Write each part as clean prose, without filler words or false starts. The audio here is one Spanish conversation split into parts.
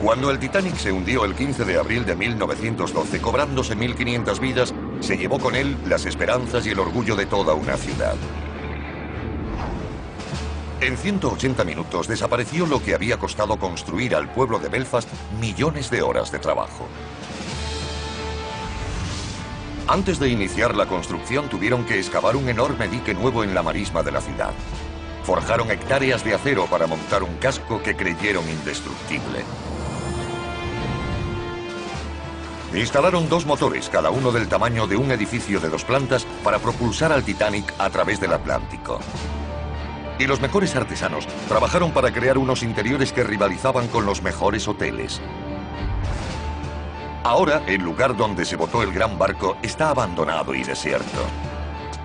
Cuando el Titanic se hundió el 15 de abril de 1912, cobrándose 1.500 vidas, se llevó con él las esperanzas y el orgullo de toda una ciudad. En 180 minutos desapareció lo que había costado construir al pueblo de Belfast millones de horas de trabajo. Antes de iniciar la construcción tuvieron que excavar un enorme dique nuevo en la marisma de la ciudad. Forjaron hectáreas de acero para montar un casco que creyeron indestructible. Instalaron 2 motores, cada uno del tamaño de un edificio de 2 plantas, para propulsar al Titanic a través del Atlántico. Y los mejores artesanos trabajaron para crear unos interiores que rivalizaban con los mejores hoteles. Ahora, el lugar donde se botó el gran barco está abandonado y desierto.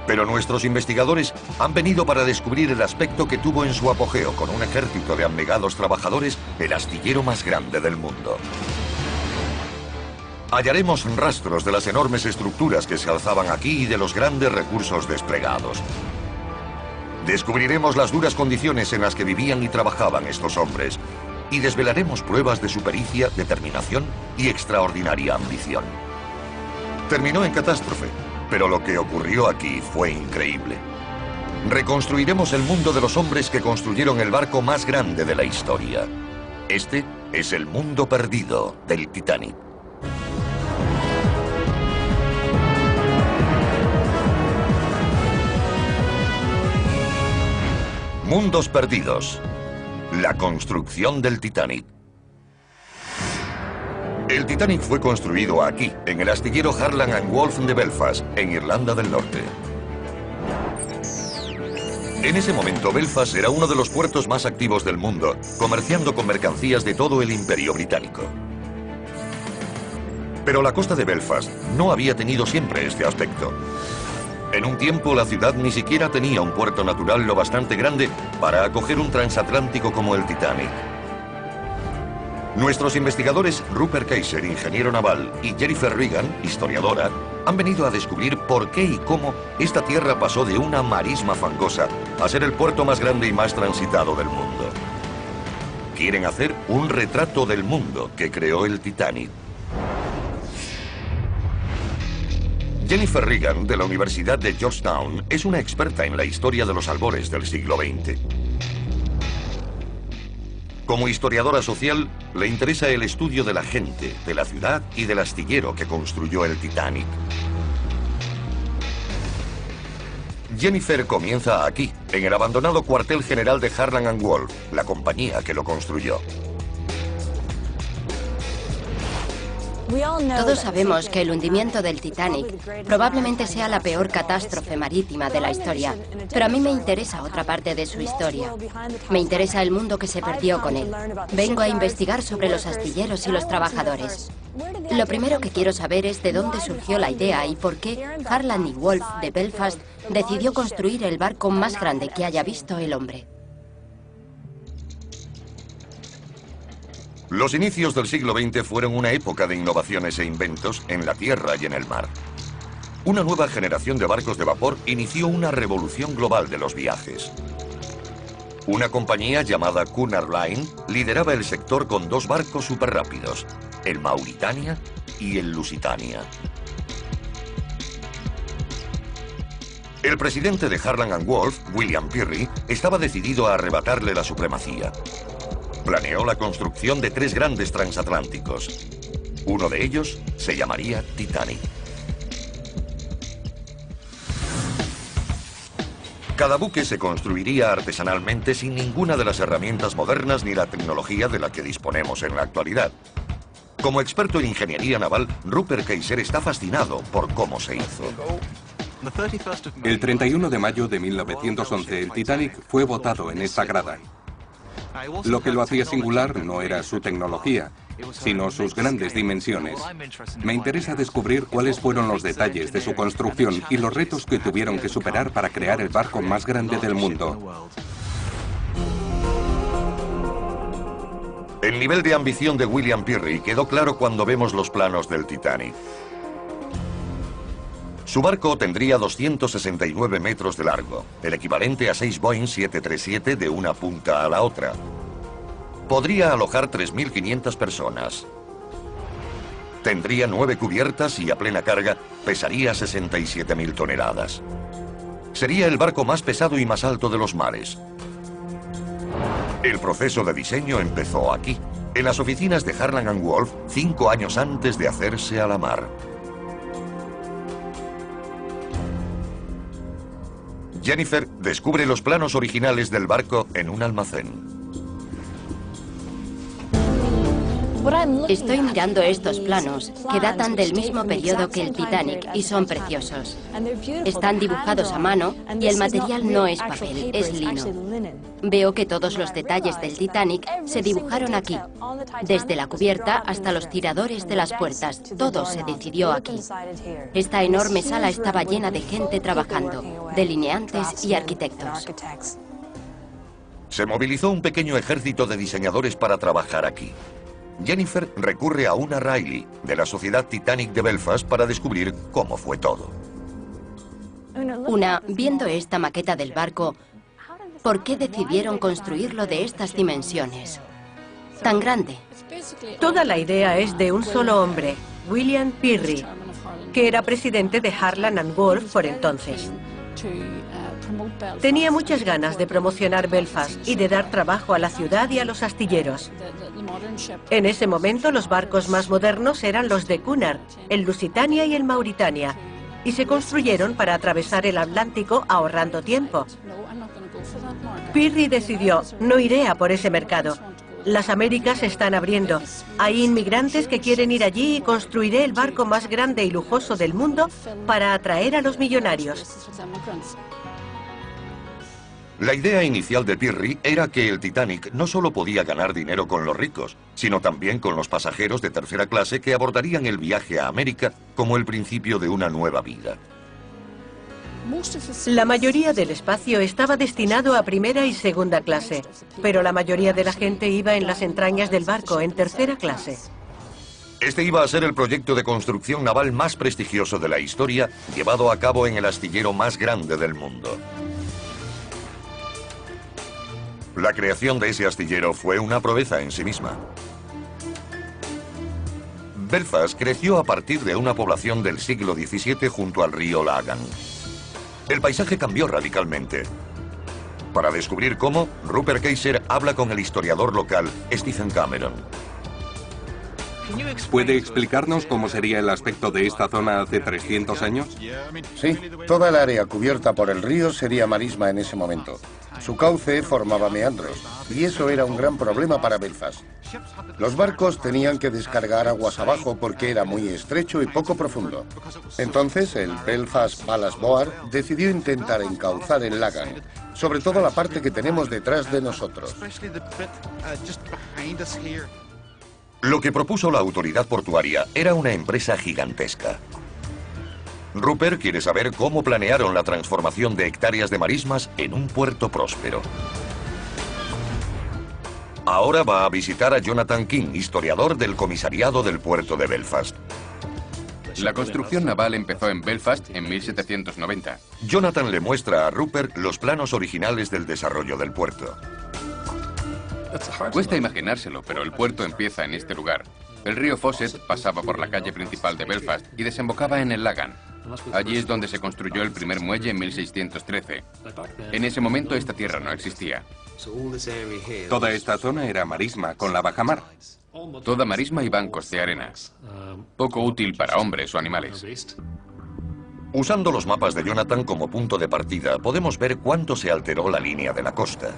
Pero nuestros investigadores han venido para descubrir el aspecto que tuvo en su apogeo, con un ejército de abnegados trabajadores, el astillero más grande del mundo. Hallaremos rastros de las enormes estructuras que se alzaban aquí y de los grandes recursos desplegados. Descubriremos las duras condiciones en las que vivían y trabajaban estos hombres, y desvelaremos pruebas de su pericia, determinación y extraordinaria ambición. Terminó en catástrofe, pero lo que ocurrió aquí fue increíble. Reconstruiremos el mundo de los hombres que construyeron el barco más grande de la historia. Este es el mundo perdido del Titanic. Mundos perdidos. La construcción del Titanic. El Titanic fue construido aquí, en el astillero Harland and Wolff de Belfast, en Irlanda del Norte. En ese momento, Belfast era uno de los puertos más activos del mundo, comerciando con mercancías de todo el Imperio Británico. Pero la costa de Belfast no había tenido siempre este aspecto. En un tiempo, la ciudad ni siquiera tenía un puerto natural lo bastante grande para acoger un transatlántico como el Titanic. Nuestros investigadores Rupert Kaiser, ingeniero naval, y Jennifer Regan, historiadora, han venido a descubrir por qué y cómo esta tierra pasó de una marisma fangosa a ser el puerto más grande y más transitado del mundo. Quieren hacer un retrato del mundo que creó el Titanic. Jennifer Regan, de la Universidad de Georgetown, es una experta en la historia de los albores del siglo XX. Como historiadora social, le interesa el estudio de la gente, de la ciudad y del astillero que construyó el Titanic. Jennifer comienza aquí, en el abandonado cuartel general de Harland and Wolff, la compañía que lo construyó. Todos sabemos que el hundimiento del Titanic probablemente sea la peor catástrofe marítima de la historia, pero a mí me interesa otra parte de su historia. Me interesa el mundo que se perdió con él. Vengo a investigar sobre los astilleros y los trabajadores. Lo primero que quiero saber es de dónde surgió la idea y por qué Harland y Wolff de Belfast decidió construir el barco más grande que haya visto el hombre. Los inicios del siglo XX fueron una época de innovaciones e inventos en la tierra y en el mar. Una nueva generación de barcos de vapor inició una revolución global de los viajes. Una compañía llamada Cunard Line lideraba el sector con 2 barcos superrápidos, el Mauritania y el Lusitania. El presidente de Harland and Wolff, William Peary, estaba decidido a arrebatarle la supremacía. Planeó la construcción de 3 grandes transatlánticos. Uno de ellos se llamaría Titanic. Cada buque se construiría artesanalmente sin ninguna de las herramientas modernas ni la tecnología de la que disponemos en la actualidad. Como experto en ingeniería naval, Rupert Kaiser está fascinado por cómo se hizo. El 31 de mayo de 1911, el Titanic fue botado en esta grada. Lo que lo hacía singular no era su tecnología, sino sus grandes dimensiones. Me interesa descubrir cuáles fueron los detalles de su construcción y los retos que tuvieron que superar para crear el barco más grande del mundo. El nivel de ambición de William Peary quedó claro cuando vemos los planos del Titanic. Su barco tendría 269 metros de largo, el equivalente a 6 Boeing 737 de una punta a la otra. Podría alojar 3.500 personas. Tendría 9 cubiertas y a plena carga pesaría 67.000 toneladas. Sería el barco más pesado y más alto de los mares. El proceso de diseño empezó aquí, en las oficinas de Harland & Wolff, 5 años antes de hacerse a la mar. Jennifer descubre los planos originales del barco en un almacén. Estoy mirando estos planos, que datan del mismo periodo que el Titanic, y son preciosos. Están dibujados a mano y el material no es papel, es lino. Veo que todos los detalles del Titanic se dibujaron aquí, desde la cubierta hasta los tiradores de las puertas. Todo se decidió aquí. Esta enorme sala estaba llena de gente trabajando, delineantes y arquitectos. Se movilizó un pequeño ejército de diseñadores para trabajar aquí. Jennifer recurre a una Riley, de la Sociedad Titanic de Belfast, para descubrir cómo fue todo. Viendo esta maqueta del barco, ¿por qué decidieron construirlo de estas dimensiones? Tan grande. Toda la idea es de un solo hombre, William Pirrie, que era presidente de Harland & Wolff por entonces. Tenía muchas ganas de promocionar Belfast y de dar trabajo a la ciudad y a los astilleros. En ese momento los barcos más modernos eran los de Cunard, el Lusitania y el Mauritania, y se construyeron para atravesar el Atlántico ahorrando tiempo. Pirrie decidió: no iré a por ese mercado. Las Américas se están abriendo. Hay inmigrantes que quieren ir allí y construiré el barco más grande y lujoso del mundo para atraer a los millonarios. La idea inicial de Pirrie era que el Titanic no solo podía ganar dinero con los ricos, sino también con los pasajeros de tercera clase que abordarían el viaje a América como el principio de una nueva vida. La mayoría del espacio estaba destinado a primera y segunda clase, pero la mayoría de la gente iba en las entrañas del barco, en tercera clase. Este iba a ser el proyecto de construcción naval más prestigioso de la historia, llevado a cabo en el astillero más grande del mundo. La creación de ese astillero fue una proeza en sí misma. Belfast creció a partir de una población del siglo XVII junto al río Lagan. El paisaje cambió radicalmente. Para descubrir cómo, Rupert Kayser habla con el historiador local, Stephen Cameron. ¿Puede explicarnos cómo sería el aspecto de esta zona hace 300 años? Sí, toda el área cubierta por el río sería marisma en ese momento. Su cauce formaba meandros, y eso era un gran problema para Belfast. Los barcos tenían que descargar aguas abajo porque era muy estrecho y poco profundo. Entonces, el Belfast Ballast Board decidió intentar encauzar el Lagan, sobre todo la parte que tenemos detrás de nosotros. Lo que propuso la autoridad portuaria era una empresa gigantesca. Rupert quiere saber cómo planearon la transformación de hectáreas de marismas en un puerto próspero. Ahora va a visitar a Jonathan King, historiador del comisariado del puerto de Belfast. La construcción naval empezó en Belfast en 1790. Jonathan le muestra a Rupert los planos originales del desarrollo del puerto. Cuesta imaginárselo, pero el puerto empieza en este lugar. El río Fawcett pasaba por la calle principal de Belfast y desembocaba en el Lagan. Allí es donde se construyó el primer muelle en 1613. En ese momento esta tierra no existía. Toda esta zona era marisma, con la bajamar. Toda marisma y bancos de arena. Poco útil para hombres o animales. Usando los mapas de Jonathan como punto de partida, podemos ver cuánto se alteró la línea de la costa.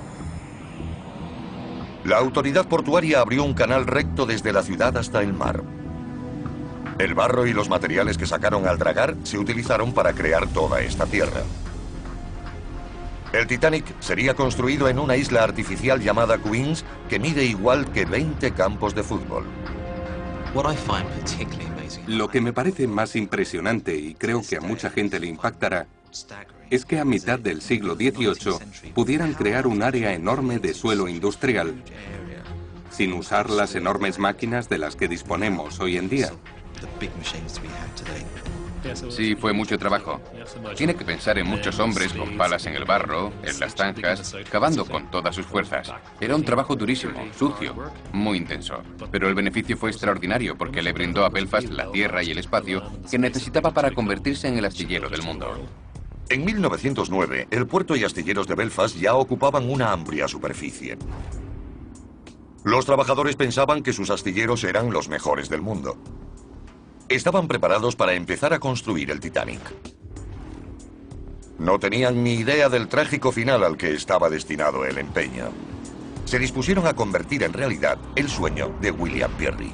La autoridad portuaria abrió un canal recto desde la ciudad hasta el mar. El barro y los materiales que sacaron al dragar se utilizaron para crear toda esta tierra. El Titanic sería construido en una isla artificial llamada Queens, que mide igual que 20 campos de fútbol. Lo que me parece más impresionante, y creo que a mucha gente le impactará, es que a mitad del siglo XVIII pudieran crear un área enorme de suelo industrial, sin usar las enormes máquinas de las que disponemos hoy en día. Sí, fue mucho trabajo. Tiene que pensar en muchos hombres con palas en el barro, en las zanjas, cavando con todas sus fuerzas. Era un trabajo durísimo, sucio, muy intenso. Pero el beneficio fue extraordinario porque le brindó a Belfast la tierra y el espacio que necesitaba para convertirse en el astillero del mundo. En 1909, el puerto y astilleros de Belfast ya ocupaban una amplia superficie. Los trabajadores pensaban que sus astilleros eran los mejores del mundo. Estaban preparados para empezar a construir el Titanic. No tenían ni idea del trágico final al que estaba destinado el empeño. Se dispusieron a convertir en realidad el sueño de William Peary.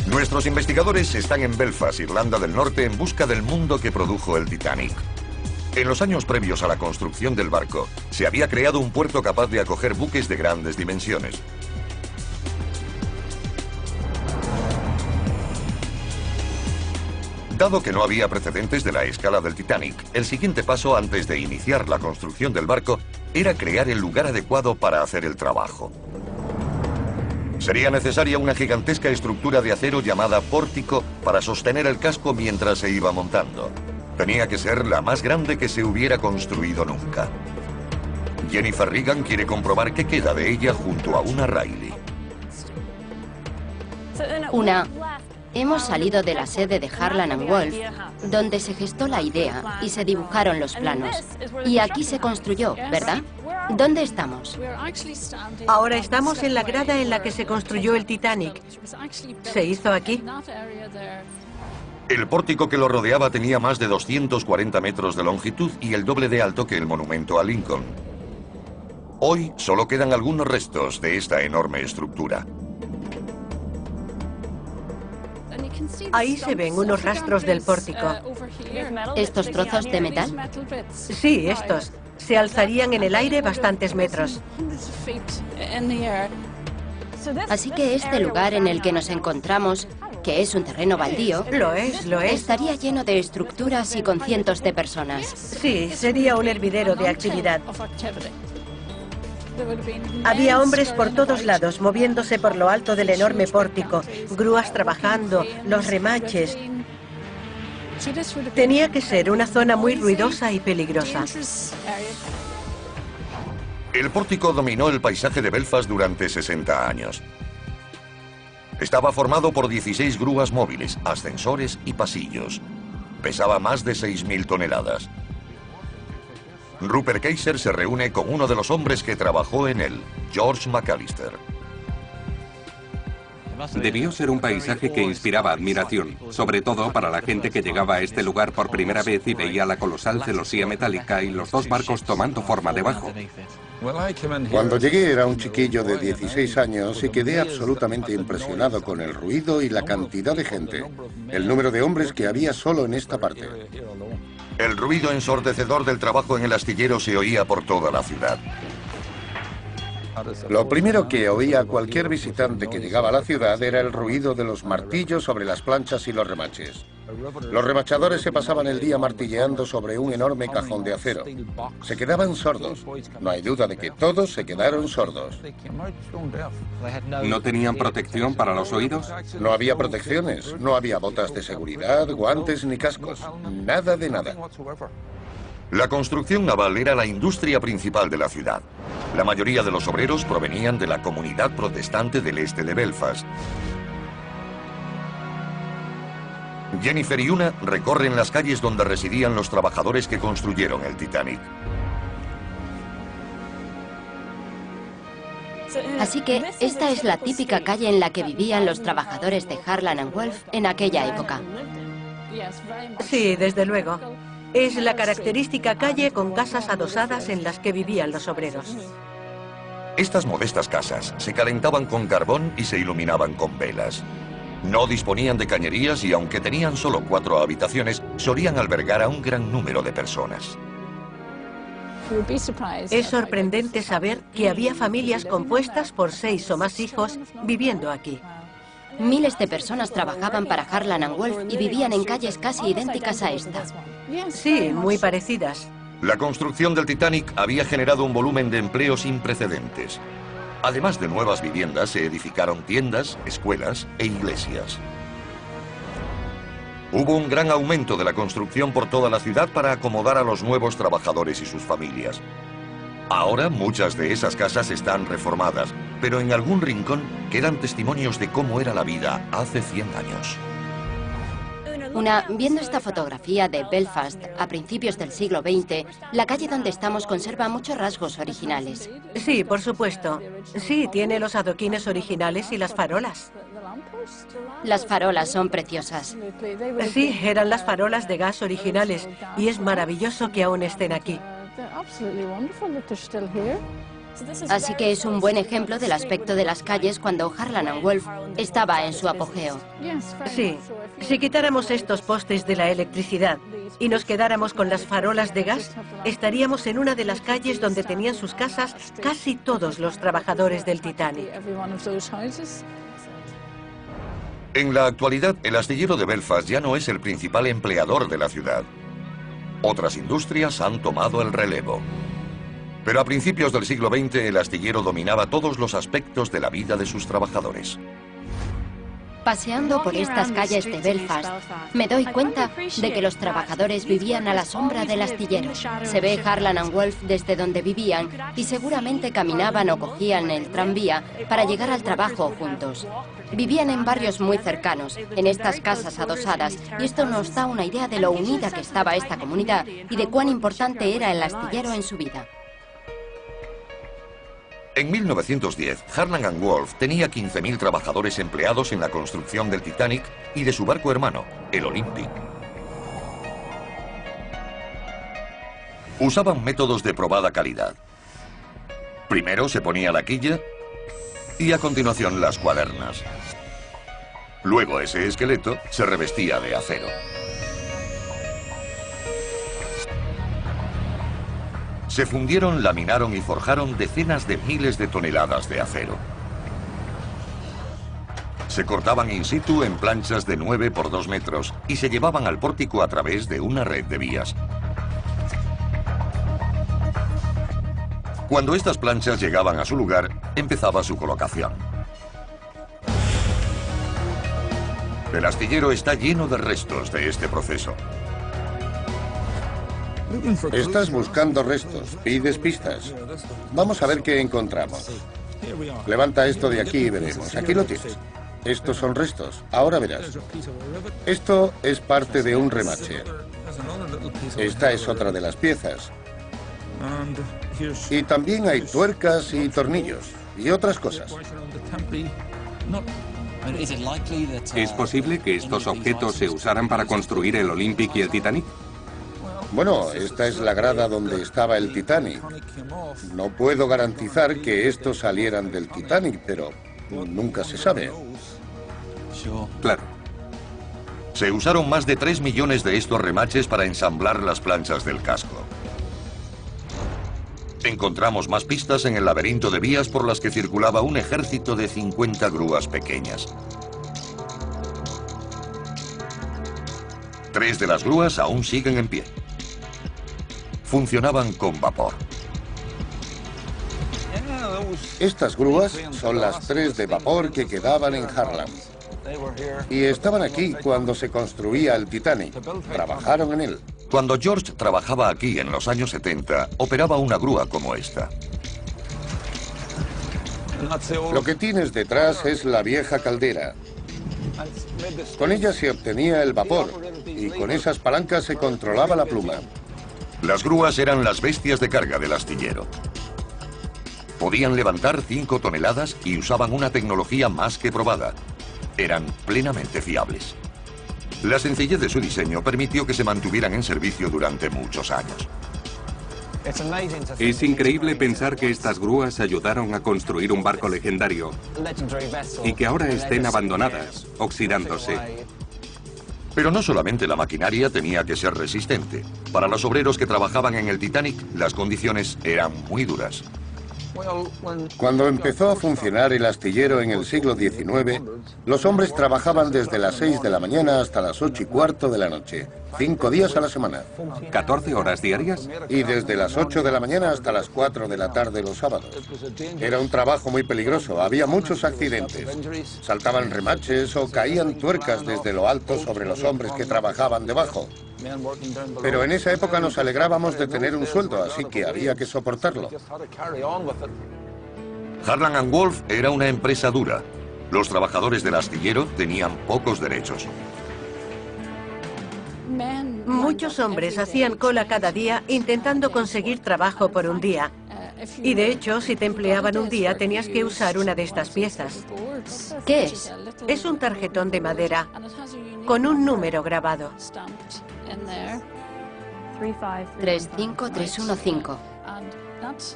Nuestros investigadores están en Belfast, Irlanda del Norte, en busca del mundo que produjo el Titanic. En los años previos a la construcción del barco, se había creado un puerto capaz de acoger buques de grandes dimensiones. Dado que no había precedentes de la escala del Titanic, el siguiente paso antes de iniciar la construcción del barco era crear el lugar adecuado para hacer el trabajo. Sería necesaria una gigantesca estructura de acero llamada pórtico para sostener el casco mientras se iba montando. Tenía que ser la más grande que se hubiera construido nunca. Jennifer Regan quiere comprobar qué queda de ella junto a una Riley. Hemos salido de la sede de Harland & Wolff, donde se gestó la idea y se dibujaron los planos. Y aquí se construyó, ¿verdad? ¿Dónde estamos? Ahora estamos en la grada en la que se construyó el Titanic. ¿Se hizo aquí? El pórtico que lo rodeaba tenía más de 240 metros de longitud y el doble de alto que el monumento a Lincoln. Hoy solo quedan algunos restos de esta enorme estructura. Ahí se ven unos rastros del pórtico. ¿Estos trozos de metal? Sí, estos. Se alzarían en el aire bastantes metros. Así que este lugar en el que nos encontramos, que es un terreno baldío, Lo es. estaría lleno de estructuras y con cientos de personas. Sí, sería un hervidero de actividad. Había hombres por todos lados, moviéndose por lo alto del enorme pórtico, grúas trabajando, los remaches. Tenía que ser una zona muy ruidosa y peligrosa. El pórtico dominó el paisaje de Belfast durante 60 años. Estaba formado por 16 grúas móviles, ascensores y pasillos. Pesaba más de 6.000 toneladas. Rupert Kaiser se reúne con uno de los hombres que trabajó en él, George McAllister. Debió ser un paisaje que inspiraba admiración, sobre todo para la gente que llegaba a este lugar por primera vez y veía la colosal celosía metálica y los dos barcos tomando forma debajo. Cuando llegué era un chiquillo de 16 años y quedé absolutamente impresionado con el ruido y la cantidad de gente, el número de hombres que había solo en esta parte. El ruido ensordecedor del trabajo en el astillero se oía por toda la ciudad. Lo primero que oía cualquier visitante que llegaba a la ciudad era el ruido de los martillos sobre las planchas y los remaches. Los remachadores se pasaban el día martilleando sobre un enorme cajón de acero. Se quedaban sordos. No hay duda de que todos se quedaron sordos. ¿No tenían protección para los oídos? No había protecciones, no había botas de seguridad, guantes ni cascos. Nada de nada. La construcción naval era la industria principal de la ciudad. La mayoría de los obreros provenían de la comunidad protestante del este de Belfast. Jennifer y Una recorren las calles donde residían los trabajadores que construyeron el Titanic. Así que esta es la típica calle en la que vivían los trabajadores de Harland & Wolff en aquella época. Sí, desde luego. Es la característica calle con casas adosadas en las que vivían los obreros. Estas modestas casas se calentaban con carbón y se iluminaban con velas. No disponían de cañerías y aunque tenían solo 4 habitaciones, solían albergar a un gran número de personas. Es sorprendente saber que había familias compuestas por 6 o más hijos viviendo aquí. Miles de personas trabajaban para Harland & Wolff y vivían en calles casi idénticas a esta. Sí, muy parecidas. La construcción del Titanic había generado un volumen de empleo sin precedentes. Además de nuevas viviendas, se edificaron tiendas, escuelas e iglesias. Hubo un gran aumento de la construcción por toda la ciudad para acomodar a los nuevos trabajadores y sus familias. Ahora muchas de esas casas están reformadas, pero en algún rincón quedan testimonios de cómo era la vida hace 100 años. Viendo esta fotografía de Belfast a principios del siglo XX, la calle donde estamos conserva muchos rasgos originales. Sí, por supuesto. Sí, tiene los adoquines originales y las farolas. Las farolas son preciosas. Sí, eran las farolas de gas originales y es maravilloso que aún estén aquí. Así que es un buen ejemplo del aspecto de las calles cuando Harland & Wolff estaba en su apogeo. Sí, si quitáramos estos postes de la electricidad y nos quedáramos con las farolas de gas, estaríamos en una de las calles donde tenían sus casas casi todos los trabajadores del Titanic. En la actualidad, el astillero de Belfast ya no es el principal empleador de la ciudad. Otras industrias han tomado el relevo. Pero a principios del siglo XX el astillero dominaba todos los aspectos de la vida de sus trabajadores. Paseando por estas calles de Belfast, me doy cuenta de que los trabajadores vivían a la sombra del astillero. Se ve Harland & Wolff desde donde vivían y seguramente caminaban o cogían el tranvía para llegar al trabajo juntos. Vivían en barrios muy cercanos, en estas casas adosadas, y esto nos da una idea de lo unida que estaba esta comunidad y de cuán importante era el astillero en su vida. En 1910, Harland & Wolff tenía 15.000 trabajadores empleados en la construcción del Titanic y de su barco hermano, el Olympic. Usaban métodos de probada calidad. Primero se ponía la quilla y a continuación las cuadernas. Luego ese esqueleto se revestía de acero. Se fundieron, laminaron y forjaron decenas de miles de toneladas de acero. Se cortaban in situ en planchas de 9 por 2 metros y se llevaban al pórtico a través de una red de vías. Cuando estas planchas llegaban a su lugar, empezaba su colocación. El astillero está lleno de restos de este proceso. Estás buscando restos, pides pistas. Vamos a ver qué encontramos. Levanta esto de aquí y veremos. Aquí lo tienes. Estos son restos. Ahora verás. Esto es parte de un remache. Esta es otra de las piezas. Y también hay tuercas y tornillos y otras cosas. ¿Es posible que estos objetos se usaran para construir el Olympic y el Titanic? Bueno, esta es la grada donde estaba el Titanic. No puedo garantizar que estos salieran del Titanic, pero nunca se sabe. Claro. Se usaron más de 3 millones de estos remaches para ensamblar las planchas del casco. Encontramos más pistas en el laberinto de vías por las que circulaba un ejército de 50 grúas pequeñas. 3 de las grúas aún siguen en pie. Funcionaban con vapor. Estas grúas son las 3 de vapor que quedaban en Harland. Y estaban aquí cuando se construía el Titanic. Trabajaron en él. Cuando George trabajaba aquí en los años 70, operaba una grúa como esta. Lo que tienes detrás es la vieja caldera. Con ella se obtenía el vapor y con esas palancas se controlaba la pluma. Las grúas eran las bestias de carga del astillero. Podían levantar 5 toneladas y usaban una tecnología más que probada. Eran plenamente fiables. La sencillez de su diseño permitió que se mantuvieran en servicio durante muchos años. Es increíble pensar que estas grúas ayudaron a construir un barco legendario y que ahora estén abandonadas, oxidándose. Pero no solamente la maquinaria tenía que ser resistente. Para los obreros que trabajaban en el Titanic, las condiciones eran muy duras. Cuando empezó a funcionar el astillero en el siglo XIX, los hombres trabajaban desde las 6 de la mañana hasta las 8:15 de la noche, 5 días a la semana. ¿14 horas diarias? Y desde las 8 de la mañana hasta las 4 de la tarde los sábados. Era un trabajo muy peligroso, había muchos accidentes. Saltaban remaches o caían tuercas desde lo alto sobre los hombres que trabajaban debajo. Pero en esa época nos alegrábamos de tener un sueldo, así que había que soportarlo. Harland & Wolff era una empresa dura. Los trabajadores del astillero tenían pocos derechos. Muchos hombres hacían cola cada día intentando conseguir trabajo por un día. Y de hecho, si te empleaban un día, tenías que usar una de estas piezas. ¿Qué es? Es un tarjetón de madera con un número grabado. 35315.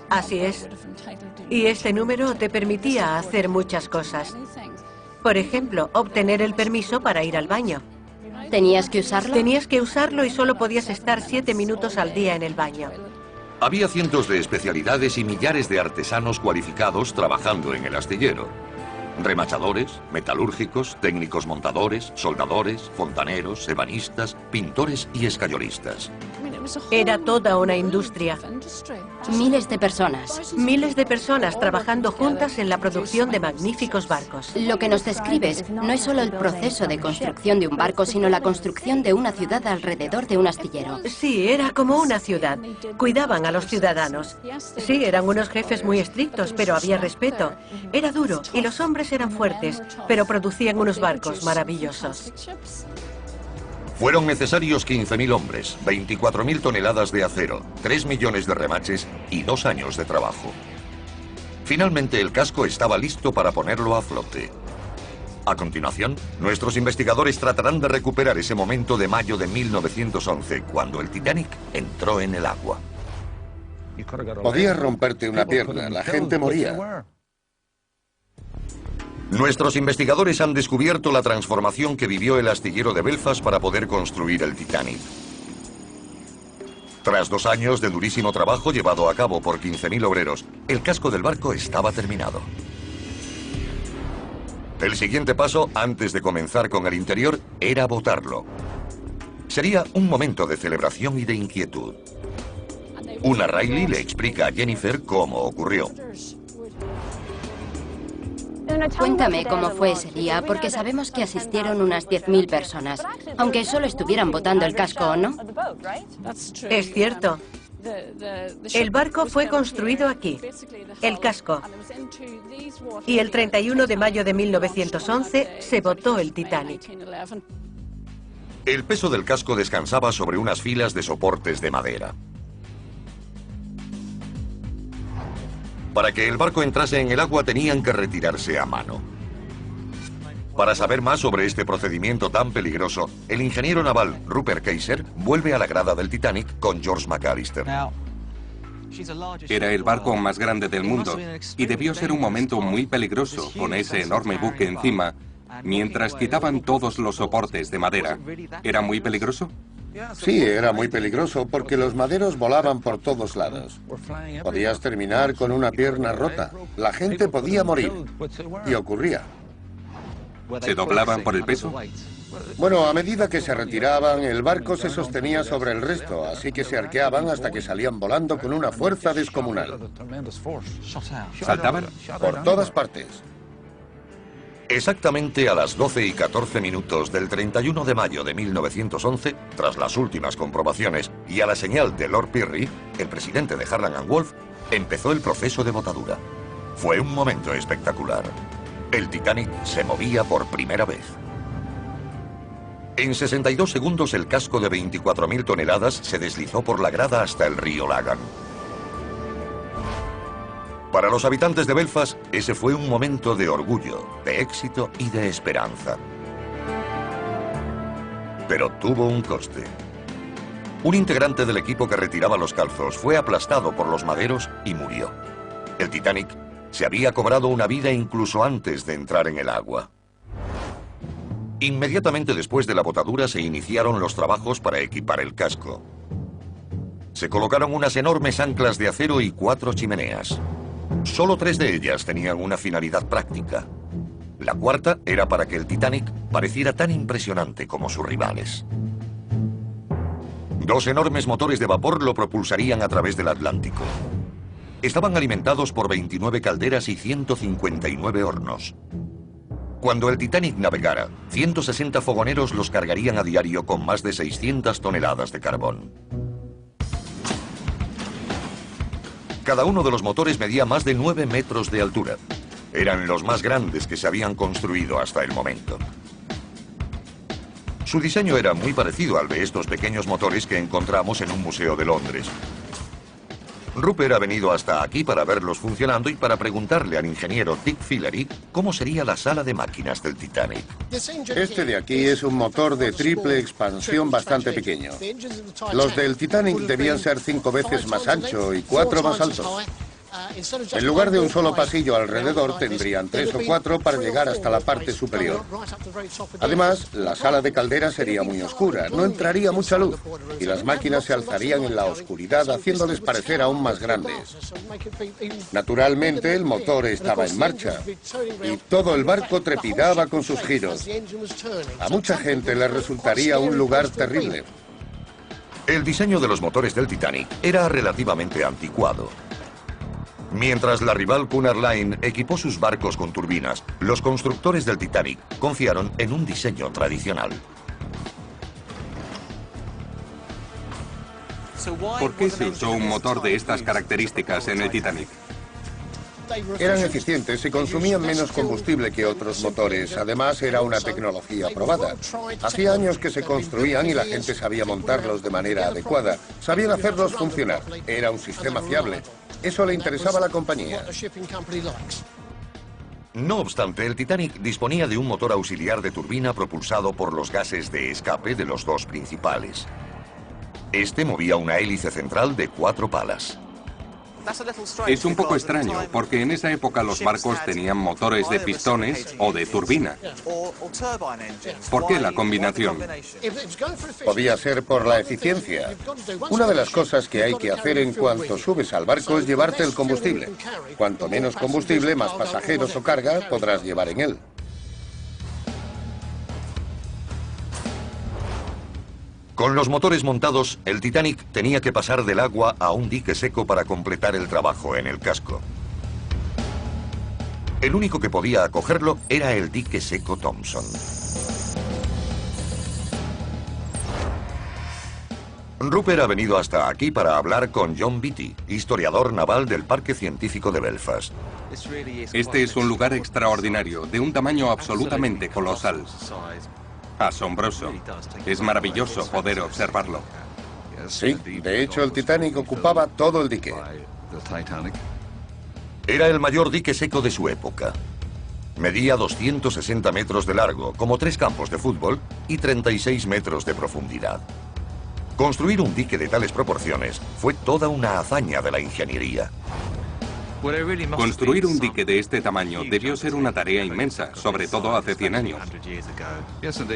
Así es. Y este número te permitía hacer muchas cosas. Por ejemplo, obtener el permiso para ir al baño. ¿Tenías que usarlo? Tenías que usarlo y solo podías estar 7 minutos al día en el baño. Había cientos de especialidades y millares de artesanos cualificados trabajando en el astillero. Remachadores, metalúrgicos, técnicos montadores, soldadores, fontaneros, ebanistas, pintores y escayolistas. Era toda una industria. Miles de personas. Miles de personas trabajando juntas en la producción de magníficos barcos. Lo que nos describes no es solo el proceso de construcción de un barco, sino la construcción de una ciudad alrededor de un astillero. Sí, era como una ciudad. Cuidaban a los ciudadanos. Sí, eran unos jefes muy estrictos, pero había respeto. Era duro y los hombres eran fuertes, pero producían unos barcos maravillosos. Fueron necesarios 15.000 hombres, 24.000 toneladas de acero, 3 millones de remaches y 2 años de trabajo. Finalmente el casco estaba listo para ponerlo a flote. A continuación, nuestros investigadores tratarán de recuperar ese momento de mayo de 1911, cuando el Titanic entró en el agua. Podías romperte una pierna, la gente moría. Nuestros investigadores han descubierto la transformación que vivió el astillero de Belfast para poder construir el Titanic. Tras 2 años de durísimo trabajo llevado a cabo por 15.000 obreros, el casco del barco estaba terminado. El siguiente paso, antes de comenzar con el interior, era botarlo. Sería un momento de celebración y de inquietud. Una Riley le explica a Jennifer cómo ocurrió. Cuéntame cómo fue ese día, porque sabemos que asistieron unas 10.000 personas, aunque solo estuvieran botando el casco, ¿o no? Es cierto. El barco fue construido aquí, el casco. Y el 31 de mayo de 1911 se botó el Titanic. El peso del casco descansaba sobre unas filas de soportes de madera. Para que el barco entrase en el agua tenían que retirarse a mano. Para saber más sobre este procedimiento tan peligroso, el ingeniero naval Rupert Kaiser vuelve a la grada del Titanic con George McAllister. Era el barco más grande del mundo y debió ser un momento muy peligroso con ese enorme buque encima, mientras quitaban todos los soportes de madera. ¿Era muy peligroso? Sí, era muy peligroso porque los maderos volaban por todos lados. Podías terminar con una pierna rota. La gente podía morir. Y ocurría. ¿Se doblaban por el peso? Bueno, a medida que se retiraban, el barco se sostenía sobre el resto, así que se arqueaban hasta que salían volando con una fuerza descomunal. ¿Saltaban? Por todas partes. Exactamente a las 12:14 del 31 de mayo de 1911, tras las últimas comprobaciones y a la señal de Lord Pirrie, el presidente de Harland & Wolff, empezó el proceso de botadura. Fue un momento espectacular. El Titanic se movía por primera vez. En 62 segundos el casco de 24.000 toneladas se deslizó por la grada hasta el río Lagan. Para los habitantes de Belfast, ese fue un momento de orgullo, de éxito y de esperanza. Pero tuvo un coste. Un integrante del equipo que retiraba los calzos fue aplastado por los maderos y murió. El Titanic se había cobrado una vida incluso antes de entrar en el agua. Inmediatamente después de la botadura se iniciaron los trabajos para equipar el casco. Se colocaron unas enormes anclas de acero y 4 chimeneas. Solo 3 de ellas tenían una finalidad práctica. La cuarta era para que el Titanic pareciera tan impresionante como sus rivales. 2 enormes motores de vapor lo propulsarían a través del Atlántico. Estaban alimentados por 29 calderas y 159 hornos. Cuando el Titanic navegara, 160 fogoneros los cargarían a diario con más de 600 toneladas de carbón. Cada uno de los motores medía más de 9 metros de altura. Eran los más grandes que se habían construido hasta el momento. Su diseño era muy parecido al de estos pequeños motores que encontramos en un museo de Londres. Rupert ha venido hasta aquí para verlos funcionando y para preguntarle al ingeniero Dick Fillery cómo sería la sala de máquinas del Titanic. Este de aquí es un motor de triple expansión bastante pequeño. Los del Titanic debían ser 5 veces más ancho y 4 más altos. En lugar de un solo pasillo alrededor, tendrían 3 o 4 para llegar hasta la parte superior. Además, la sala de caldera sería muy oscura, no entraría mucha luz, y las máquinas se alzarían en la oscuridad, haciéndoles parecer aún más grandes. Naturalmente, el motor estaba en marcha, y todo el barco trepidaba con sus giros. A mucha gente le resultaría un lugar terrible. El diseño de los motores del Titanic era relativamente anticuado. Mientras la rival Cunard Line equipó sus barcos con turbinas, los constructores del Titanic confiaron en un diseño tradicional. ¿Por qué se usó un motor de estas características en el Titanic? Eran eficientes y consumían menos combustible que otros motores. Además, era una tecnología probada. Hacía años que se construían y la gente sabía montarlos de manera adecuada. Sabían hacerlos funcionar. Era un sistema fiable. Eso le interesaba a la compañía. No obstante, el Titanic disponía de un motor auxiliar de turbina propulsado por los gases de escape de los 2 principales. Este movía una hélice central de 4 palas. Es un poco extraño, porque en esa época los barcos tenían motores de pistones o de turbina. ¿Por qué la combinación? Podía ser por la eficiencia. Una de las cosas que hay que hacer en cuanto subes al barco es llevarte el combustible. Cuanto menos combustible, más pasajeros o carga podrás llevar en él. Con los motores montados, el Titanic tenía que pasar del agua a un dique seco para completar el trabajo en el casco. El único que podía acogerlo era el dique seco Thompson. Rupert ha venido hasta aquí para hablar con John Beattie, historiador naval del Parque Científico de Belfast. Este es un lugar extraordinario, de un tamaño absolutamente colosal. Asombroso. Es maravilloso poder observarlo. Sí, de hecho el Titanic ocupaba todo el dique. Era el mayor dique seco de su época. Medía 260 metros de largo, como 3 campos de fútbol, y 36 metros de profundidad. Construir un dique de tales proporciones fue toda una hazaña de la ingeniería. Construir un dique de este tamaño debió ser una tarea inmensa, sobre todo hace 100 años.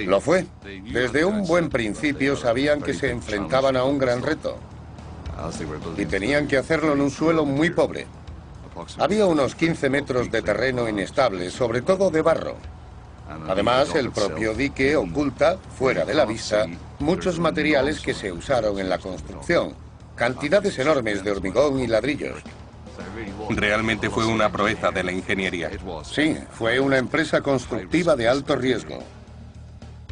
Lo fue. Desde un buen principio sabían que se enfrentaban a un gran reto. Y tenían que hacerlo en un suelo muy pobre. Había unos 15 metros de terreno inestable, sobre todo de barro. Además, el propio dique oculta, fuera de la vista, muchos materiales que se usaron en la construcción. Cantidades enormes de hormigón y ladrillos. Realmente fue una proeza de la ingeniería. Sí, fue una empresa constructiva de alto riesgo.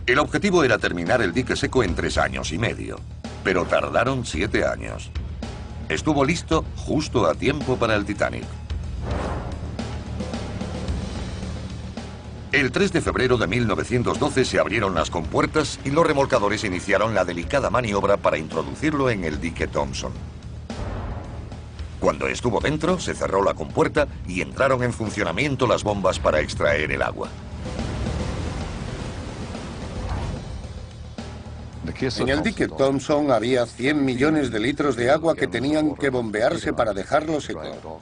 El objetivo era terminar el dique seco en 3 años y medio, pero tardaron 7 años. Estuvo listo justo a tiempo para el Titanic. El 3 de febrero de 1912 se abrieron las compuertas y los remolcadores iniciaron la delicada maniobra para introducirlo en el dique Thompson. Cuando estuvo dentro, se cerró la compuerta y entraron en funcionamiento las bombas para extraer el agua. En el dique Thompson había 100 millones de litros de agua que tenían que bombearse para dejarlo seco.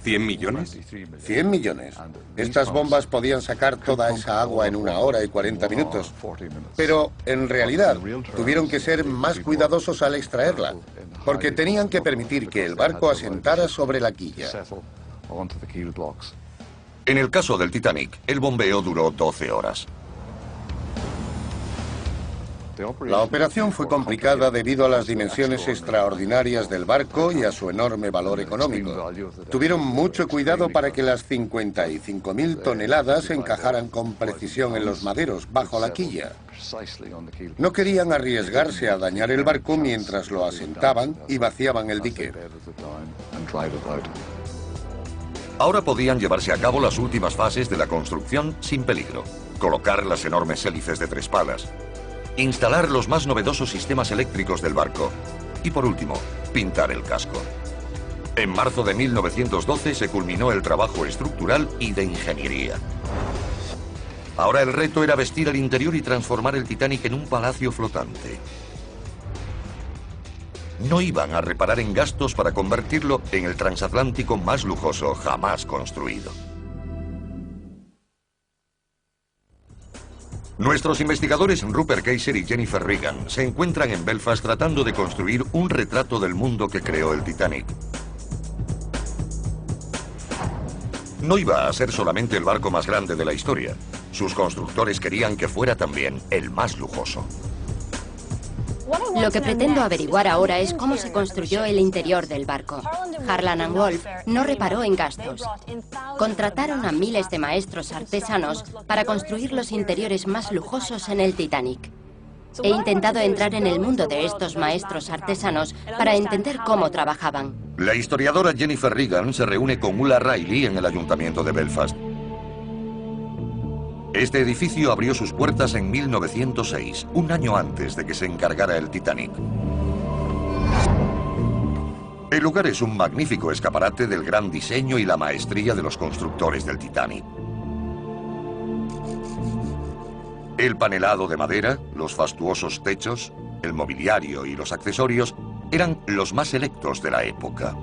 ¿100 millones? 100 millones. Estas bombas podían sacar toda esa agua en 1 hora y 40 minutos. Pero, en realidad, tuvieron que ser más cuidadosos al extraerla, porque tenían que permitir que el barco asentara sobre la quilla. En el caso del Titanic, el bombeo duró 12 horas. La operación fue complicada debido a las dimensiones extraordinarias del barco y a su enorme valor económico. Tuvieron mucho cuidado para que las 55.000 toneladas encajaran con precisión en los maderos, bajo la quilla. No querían arriesgarse a dañar el barco mientras lo asentaban y vaciaban el dique. Ahora podían llevarse a cabo las últimas fases de la construcción sin peligro. Colocar las enormes hélices de 3 palas. Instalar los más novedosos sistemas eléctricos del barco. Y por último, pintar el casco. En marzo de 1912 se culminó el trabajo estructural y de ingeniería. Ahora el reto era vestir el interior y transformar el Titanic en un palacio flotante. No iban a reparar en gastos para convertirlo en el transatlántico más lujoso jamás construido. Nuestros investigadores Rupert Kayser y Jennifer Regan se encuentran en Belfast tratando de construir un retrato del mundo que creó el Titanic. No iba a ser solamente el barco más grande de la historia. Sus constructores querían que fuera también el más lujoso. Lo que pretendo averiguar ahora es cómo se construyó el interior del barco. Harland & Wolff no reparó en gastos. Contrataron a miles de maestros artesanos para construir los interiores más lujosos en el Titanic. He intentado entrar en el mundo de estos maestros artesanos para entender cómo trabajaban. La historiadora Jennifer Regan se reúne con Ulla Riley en el ayuntamiento de Belfast. Este edificio abrió sus puertas en 1906, un año antes de que se encargara el Titanic. El lugar es un magnífico escaparate del gran diseño y la maestría de los constructores del Titanic. El panelado de madera, los fastuosos techos, el mobiliario y los accesorios eran los más selectos de la época.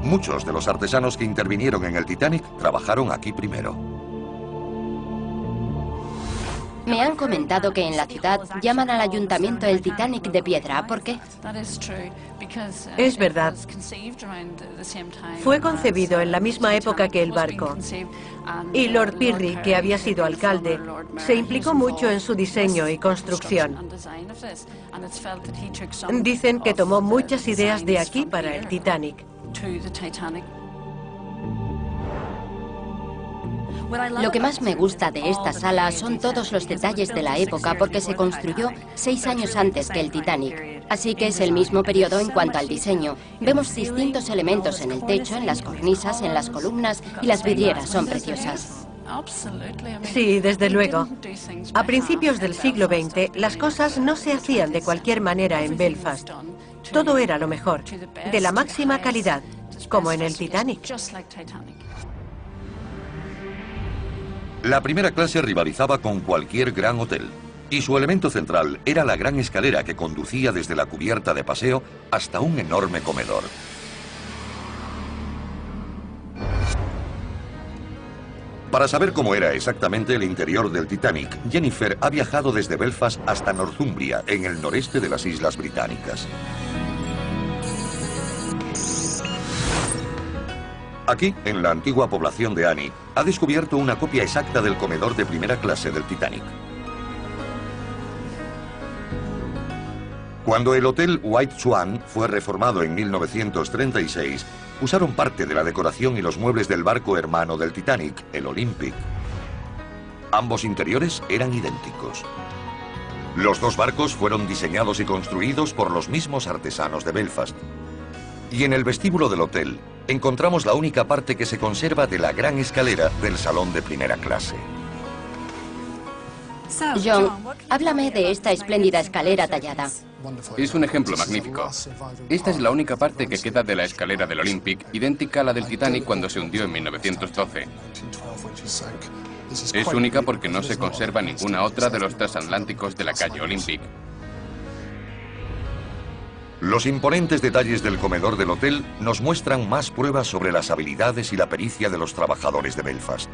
Muchos de los artesanos que intervinieron en el Titanic trabajaron aquí primero. Me han comentado que en la ciudad llaman al ayuntamiento el Titanic de piedra. ¿Por qué? Es verdad. Fue concebido en la misma época que el barco. Y Lord Pirrie, que había sido alcalde, se implicó mucho en su diseño y construcción. Dicen que tomó muchas ideas de aquí para el Titanic. Lo que más me gusta de esta sala son todos los detalles de la época porque se construyó 6 años antes que el Titanic. Así que es el mismo periodo en cuanto al diseño. Vemos distintos elementos en el techo, en las cornisas, en las columnas y las vidrieras son preciosas. Sí, desde luego. A principios del siglo XX, las cosas no se hacían de cualquier manera en Belfast. Todo era lo mejor, de la máxima calidad, como en el Titanic. La primera clase rivalizaba con cualquier gran hotel, y su elemento central era la gran escalera que conducía desde la cubierta de paseo hasta un enorme comedor. Para saber cómo era exactamente el interior del Titanic, Jennifer ha viajado desde Belfast hasta Northumbria, en el noreste de las Islas Británicas. Aquí, en la antigua población de Annie, ha descubierto una copia exacta del comedor de primera clase del Titanic. Cuando el Hotel White Swan fue reformado en 1936, usaron parte de la decoración y los muebles del barco hermano del Titanic, el Olympic. Ambos interiores eran idénticos. Los dos barcos fueron diseñados y construidos por los mismos artesanos de Belfast. Y en el vestíbulo del hotel encontramos la única parte que se conserva de la gran escalera del salón de primera clase. John, háblame de esta espléndida escalera tallada. Es un ejemplo magnífico. Esta es la única parte que queda de la escalera del Olympic, idéntica a la del Titanic cuando se hundió en 1912. Es única porque no se conserva ninguna otra de los transatlánticos de la calle Olympic. Los imponentes detalles del comedor del hotel nos muestran más pruebas sobre las habilidades y la pericia de los trabajadores de Belfast.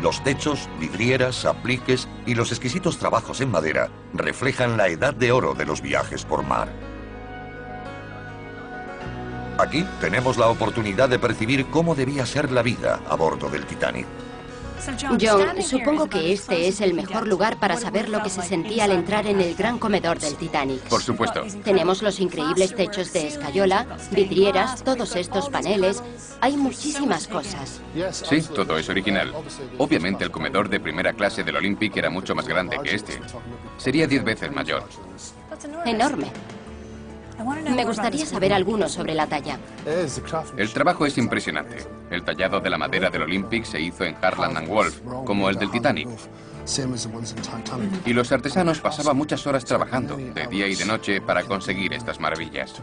Los techos, vidrieras, apliques y los exquisitos trabajos en madera reflejan la edad de oro de los viajes por mar. Aquí tenemos la oportunidad de percibir cómo debía ser la vida a bordo del Titanic. John, supongo que este es el mejor lugar para saber lo que se sentía al entrar en el gran comedor del Titanic. Por supuesto. Tenemos los increíbles techos de escayola, vidrieras, todos estos paneles. Hay muchísimas cosas. Sí, todo es original. Obviamente el comedor de primera clase del Olympic era mucho más grande que este. Sería 10 veces mayor. Enorme. Me gustaría saber alguno sobre la talla. El trabajo es impresionante. El tallado de la madera del Olympic se hizo en Harland & Wolff, como el del Titanic. Y los artesanos pasaban muchas horas trabajando, de día y de noche, para conseguir estas maravillas.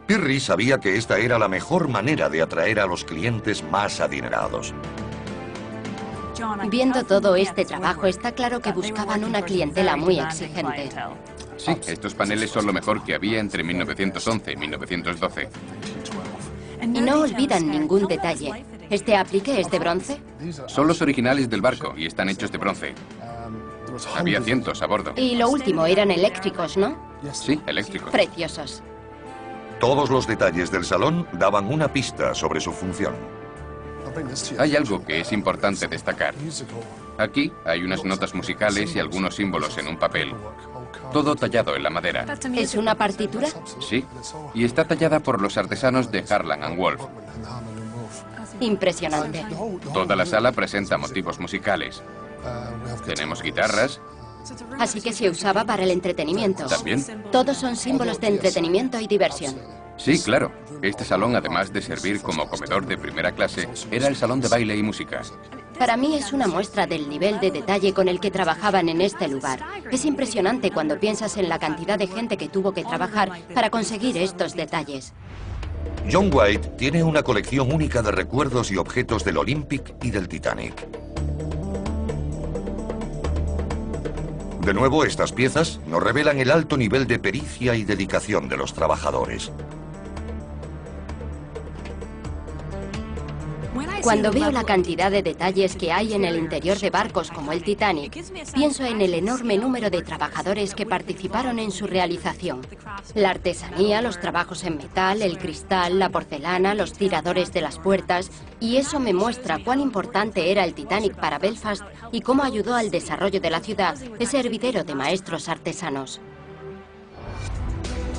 Pirri sabía que esta era la mejor manera de atraer a los clientes más adinerados. Viendo todo este trabajo, está claro que buscaban una clientela muy exigente. Sí, estos paneles son lo mejor que había entre 1911 y 1912. Y no olvidan ningún detalle. ¿Este aplique es de bronce? Son los originales del barco y están hechos de bronce. Había cientos a bordo. Y lo último, eran eléctricos, ¿no? Sí, eléctricos. Preciosos. Todos los detalles del salón daban una pista sobre su función. Hay algo que es importante destacar. Aquí hay unas notas musicales y algunos símbolos en un papel. Todo tallado en la madera. ¿Es una partitura? Sí, y está tallada por los artesanos de Harland & Wolff. Impresionante. Toda la sala presenta motivos musicales. Tenemos guitarras. Así que se usaba para el entretenimiento. ¿También? Todos son símbolos de entretenimiento y diversión. Sí, claro. Este salón, además de servir como comedor de primera clase, era el salón de baile y música. Para mí es una muestra del nivel de detalle con el que trabajaban en este lugar. Es impresionante cuando piensas en la cantidad de gente que tuvo que trabajar para conseguir estos detalles. John White tiene una colección única de recuerdos y objetos del Olympic y del Titanic. De nuevo, estas piezas nos revelan el alto nivel de pericia y dedicación de los trabajadores. Cuando veo la cantidad de detalles que hay en el interior de barcos como el Titanic, pienso en el enorme número de trabajadores que participaron en su realización. La artesanía, los trabajos en metal, el cristal, la porcelana, los tiradores de las puertas, y eso me muestra cuán importante era el Titanic para Belfast y cómo ayudó al desarrollo de la ciudad, ese hervidero de maestros artesanos.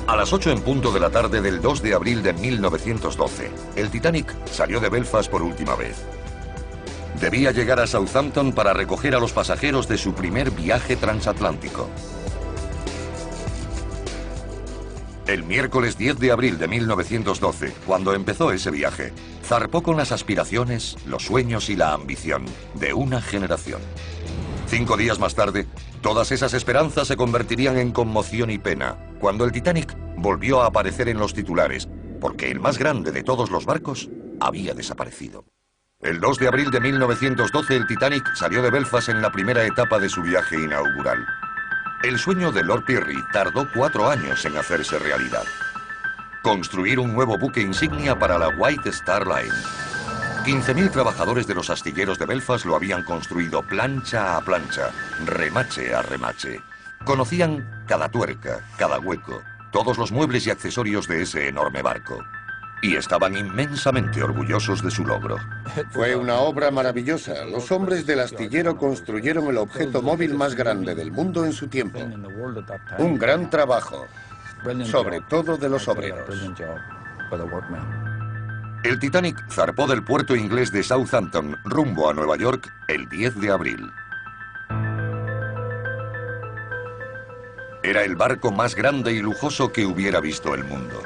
A las 8 en punto de la tarde del 2 de abril de 1912, el Titanic salió de Belfast por última vez. Debía llegar a Southampton para recoger a los pasajeros de su primer viaje transatlántico. El miércoles 10 de abril de 1912, cuando empezó ese viaje, zarpó con las aspiraciones, los sueños y la ambición de una generación. 5 días más tarde, todas esas esperanzas se convertirían en conmoción y pena, cuando el Titanic volvió a aparecer en los titulares, porque el más grande de todos los barcos había desaparecido. El 2 de abril de 1912, el Titanic salió de Belfast en la primera etapa de su viaje inaugural. El sueño de Lord Pirrie tardó 4 años en hacerse realidad. Construir un nuevo buque insignia para la White Star Line. 15.000 trabajadores de los astilleros de Belfast lo habían construido plancha a plancha, remache a remache. Conocían cada tuerca, cada hueco, todos los muebles y accesorios de ese enorme barco. Y estaban inmensamente orgullosos de su logro. Fue una obra maravillosa. Los hombres del astillero construyeron el objeto móvil más grande del mundo en su tiempo. Un gran trabajo, sobre todo de los obreros. El Titanic zarpó del puerto inglés de Southampton rumbo a Nueva York el 10 de abril. Era el barco más grande y lujoso que hubiera visto el mundo.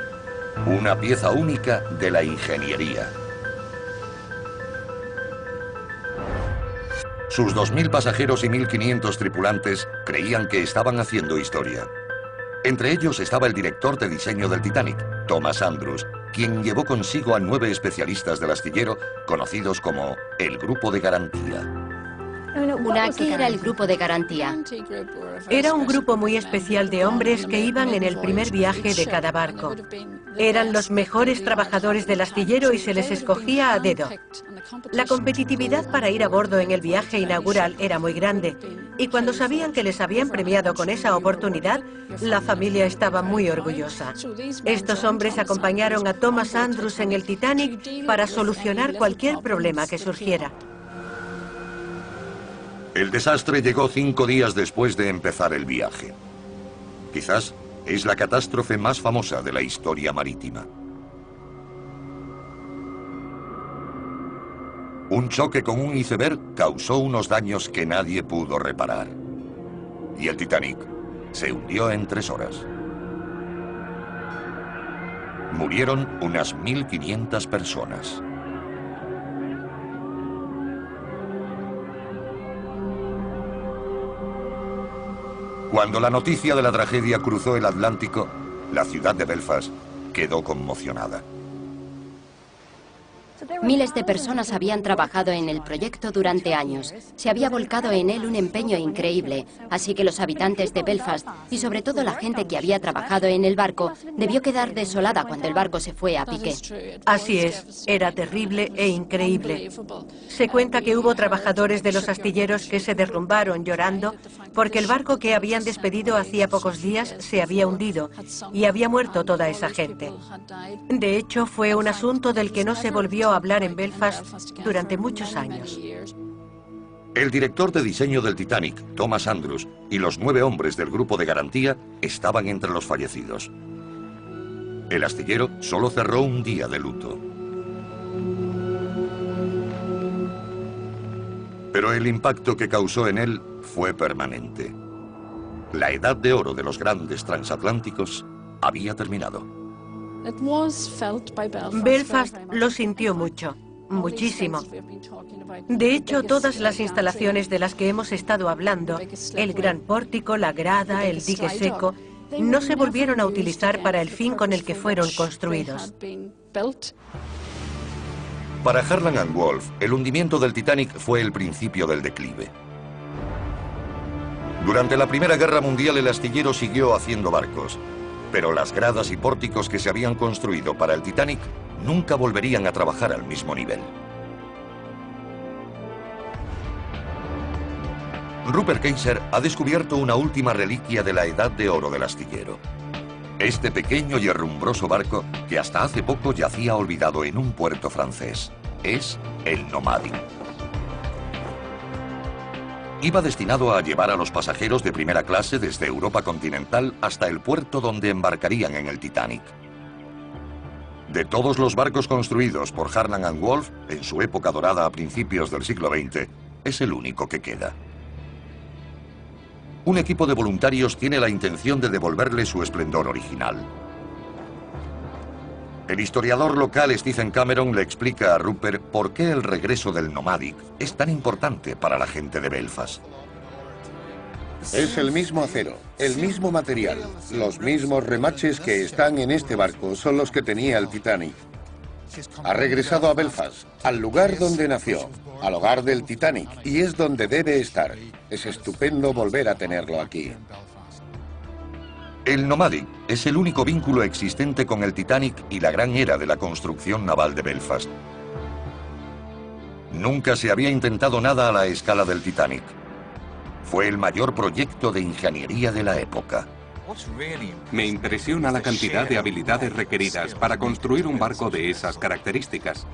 Una pieza única de la ingeniería. Sus 2.000 pasajeros y 1.500 tripulantes creían que estaban haciendo historia. Entre ellos estaba el director de diseño del Titanic, Thomas Andrews, quien llevó consigo a 9 especialistas del astillero, conocidos como el Grupo de Garantía. ¿Qué era el grupo de garantía? Era un grupo muy especial de hombres que iban en el primer viaje de cada barco. Eran los mejores trabajadores del astillero y se les escogía a dedo. La competitividad para ir a bordo en el viaje inaugural era muy grande, y cuando sabían que les habían premiado con esa oportunidad, la familia estaba muy orgullosa. Estos hombres acompañaron a Thomas Andrews en el Titanic para solucionar cualquier problema que surgiera. El desastre llegó 5 días después de empezar el viaje. Quizás es la catástrofe más famosa de la historia marítima. Un choque con un iceberg causó unos daños que nadie pudo reparar. Y el Titanic se hundió en 3 horas. Murieron unas 1.500 personas. Cuando la noticia de la tragedia cruzó el Atlántico, la ciudad de Belfast quedó conmocionada. Miles de personas habían trabajado en el proyecto durante años. Se había volcado en él un empeño increíble, así que los habitantes de Belfast, y sobre todo la gente que había trabajado en el barco, debió quedar desolada cuando el barco se fue a pique. Así es, era terrible e increíble. Se cuenta que hubo trabajadores de los astilleros que se derrumbaron llorando porque el barco que habían despedido hacía pocos días se había hundido y había muerto toda esa gente. De hecho, fue un asunto del que no se volvió a hablar en Belfast durante muchos años. El director de diseño del Titanic, Thomas Andrews, y los 9 hombres del grupo de garantía estaban entre los fallecidos. El astillero solo cerró un día de luto. Pero el impacto que causó en él fue permanente. La edad de oro de los grandes transatlánticos había terminado. Belfast lo sintió mucho, muchísimo. De hecho, todas las instalaciones de las que hemos estado hablando, el gran pórtico, la grada, el dique seco, no se volvieron a utilizar para el fin con el que fueron construidos. Para Harland and Wolff, el hundimiento del Titanic fue el principio del declive. Durante la Primera Guerra Mundial el astillero siguió haciendo barcos, pero las gradas y pórticos que se habían construido para el Titanic nunca volverían a trabajar al mismo nivel. Rupert Kaiser ha descubierto una última reliquia de la edad de oro del astillero. Este pequeño y herrumbroso barco, que hasta hace poco yacía olvidado en un puerto francés, es el Nomadic. Iba destinado a llevar a los pasajeros de primera clase desde Europa continental hasta el puerto donde embarcarían en el Titanic. De todos los barcos construidos por Harland and Wolff en su época dorada a principios del siglo XX, es el único que queda. Un equipo de voluntarios tiene la intención de devolverle su esplendor original. El historiador local Stephen Cameron le explica a Rupert por qué el regreso del Nomadic es tan importante para la gente de Belfast. Es el mismo acero, el mismo material, los mismos remaches que están en este barco son los que tenía el Titanic. Ha regresado a Belfast, al lugar donde nació, al hogar del Titanic, y es donde debe estar. Es estupendo volver a tenerlo aquí. El Nomadic es el único vínculo existente con el Titanic y la gran era de la construcción naval de Belfast. Nunca se había intentado nada a la escala del Titanic. Fue el mayor proyecto de ingeniería de la época. Me impresiona la cantidad de habilidades requeridas para construir un barco de esas características.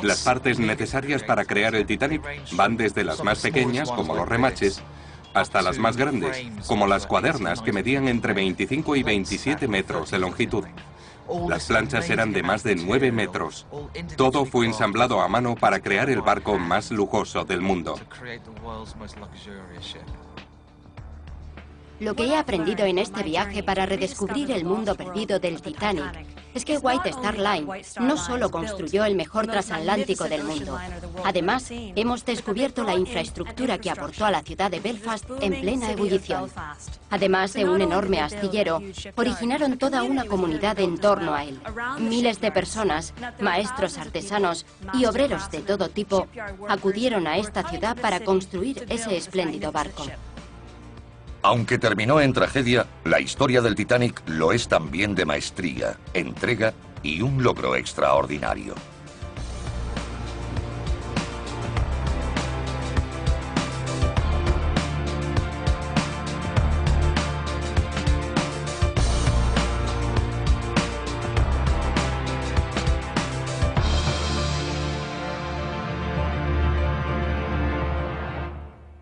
Las partes necesarias para crear el Titanic van desde las más pequeñas, como los remaches, hasta las más grandes, como las cuadernas, que medían entre 25 y 27 metros de longitud. Las planchas eran de más de 9 metros. Todo fue ensamblado a mano para crear el barco más lujoso del mundo. Lo que he aprendido en este viaje para redescubrir el mundo perdido del Titanic es que White Star Line no solo construyó el mejor transatlántico del mundo, además hemos descubierto la infraestructura que aportó a la ciudad de Belfast en plena ebullición. Además de un enorme astillero, originaron toda una comunidad en torno a él. Miles de personas, maestros artesanos y obreros de todo tipo acudieron a esta ciudad para construir ese espléndido barco. Aunque terminó en tragedia, la historia del Titanic lo es también de maestría, entrega y un logro extraordinario.